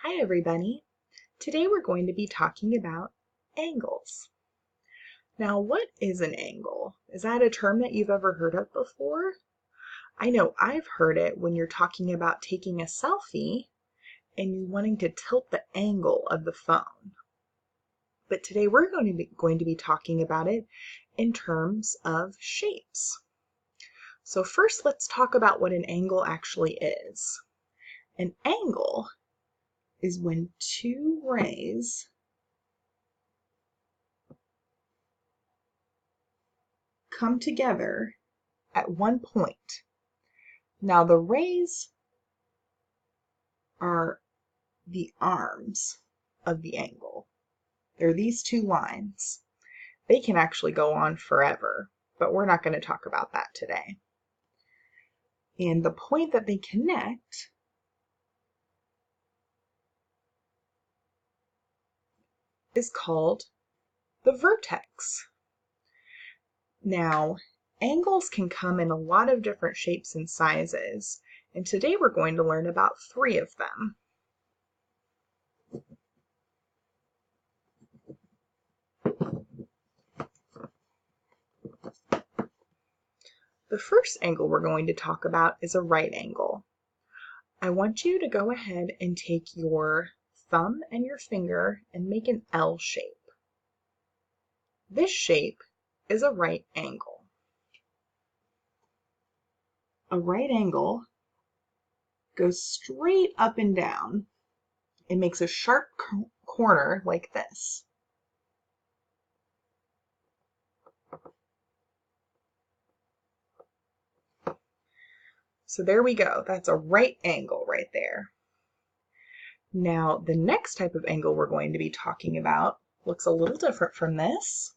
Hi everybody! Today we're going to be talking about angles. Now what is an angle? Is that a term that you've ever heard of before? I know I've heard it when you're talking about taking a selfie and you wanting to tilt the angle of the phone. But today we're going to be talking about it in terms of shapes. So first let's talk about what an angle actually is. An angle is when two rays come together at one point. Now the rays are the arms of the angle. They're these two lines. They can actually go on forever, but we're not going to talk about that today. And the point that they connect is called the vertex. Now, angles can come in a lot of different shapes and sizes, and today we're going to learn about 3 of them. The first angle we're going to talk about is a right angle. I want you to go ahead and take your thumb and your finger and make an L shape. This shape is a right angle. A right angle goes straight up and down. It makes a sharp corner like this. So there we go. That's a right angle right there. Now, the next type of angle we're going to be talking about looks a little different from this.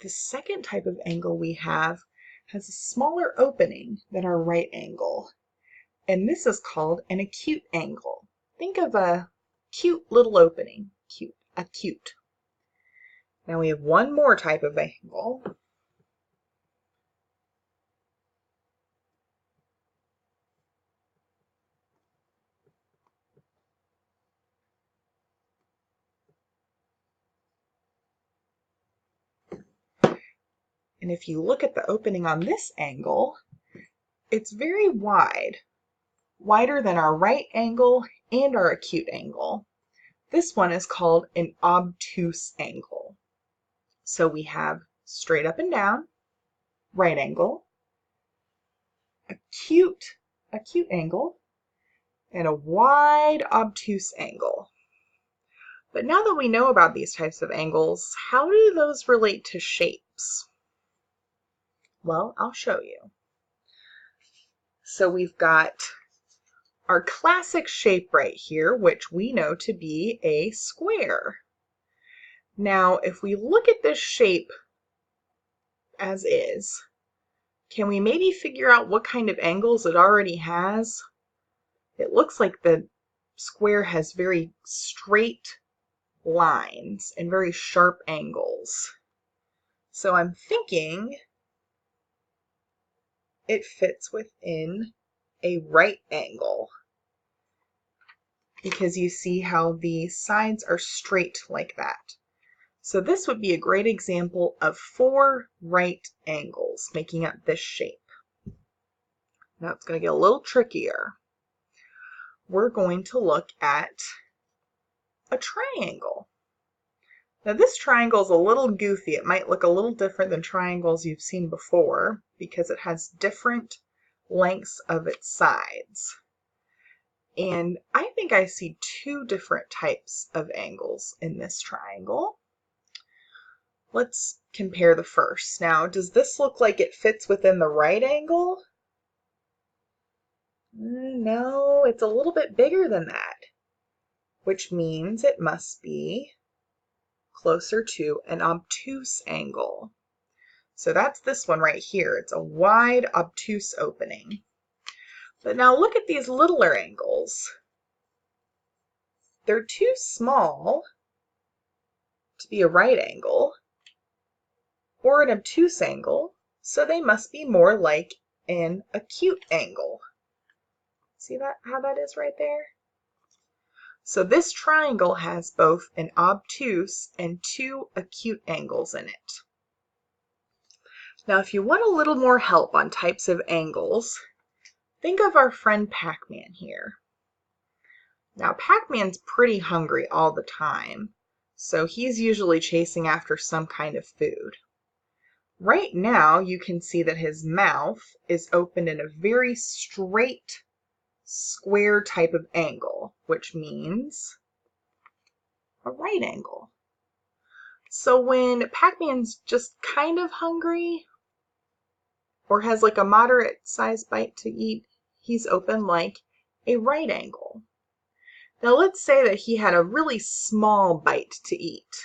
The second type of angle we have has a smaller opening than our right angle, and this is called an acute angle. Think of a cute little opening, acute. Now we have one more type of angle. And if you look at the opening on this angle, it's very wide, wider than our right angle and our acute angle. This one is called an obtuse angle. So we have straight up and down, right angle, acute angle, and a wide obtuse angle. But now that we know about these types of angles, how do those relate to shapes? Well, I'll show you. So we've got our classic shape right here, which we know to be a square. Now, if we look at this shape as is, can we maybe figure out what kind of angles it already has? It looks like the square has very straight lines and very sharp angles. So I'm thinking it fits within a right angle because you see how the sides are straight like that. So this would be a great example of 4 right angles making up this shape. Now it's going to get a little trickier. We're going to look at a triangle. Now this triangle is a little goofy. It might look a little different than triangles you've seen before because it has different lengths of its sides. And I think I see 2 different types of angles in this triangle. Let's compare the first. Now, does this look like it fits within the right angle? No, it's a little bit bigger than that, which means it must be closer to an obtuse angle. So that's this one right here. It's a wide obtuse opening. But now look at these littler angles. They're too small to be a right angle or an obtuse angle, so they must be more like an acute angle. See that how that is right there? So this triangle has both an obtuse and two acute angles in it. Now if you want a little more help on types of angles, think of our friend Pac-Man here. Now Pac-Man's pretty hungry all the time, so he's usually chasing after some kind of food. Right now you can see that his mouth is opened in a very straight, square type of angle, which means a right angle. So when Pac-Man's just kind of hungry or has like a moderate sized bite to eat, he's open like a right angle. Now let's say that he had a really small bite to eat.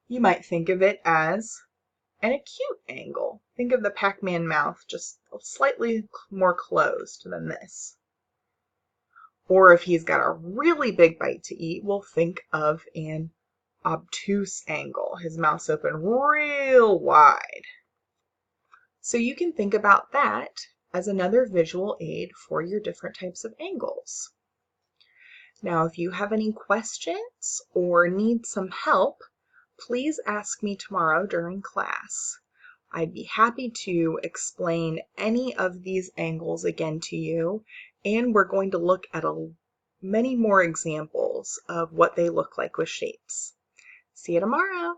You might think of it as an acute angle. Think of the Pac-Man mouth just slightly more closed than this. Or if he's got a really big bite to eat, we'll think of an obtuse angle. His mouth's open real wide. So you can think about that as another visual aid for your different types of angles. Now, if you have any questions or need some help, please ask me tomorrow during class. I'd be happy to explain any of these angles again to you, and we're going to look at many more examples of what they look like with shapes. See you tomorrow.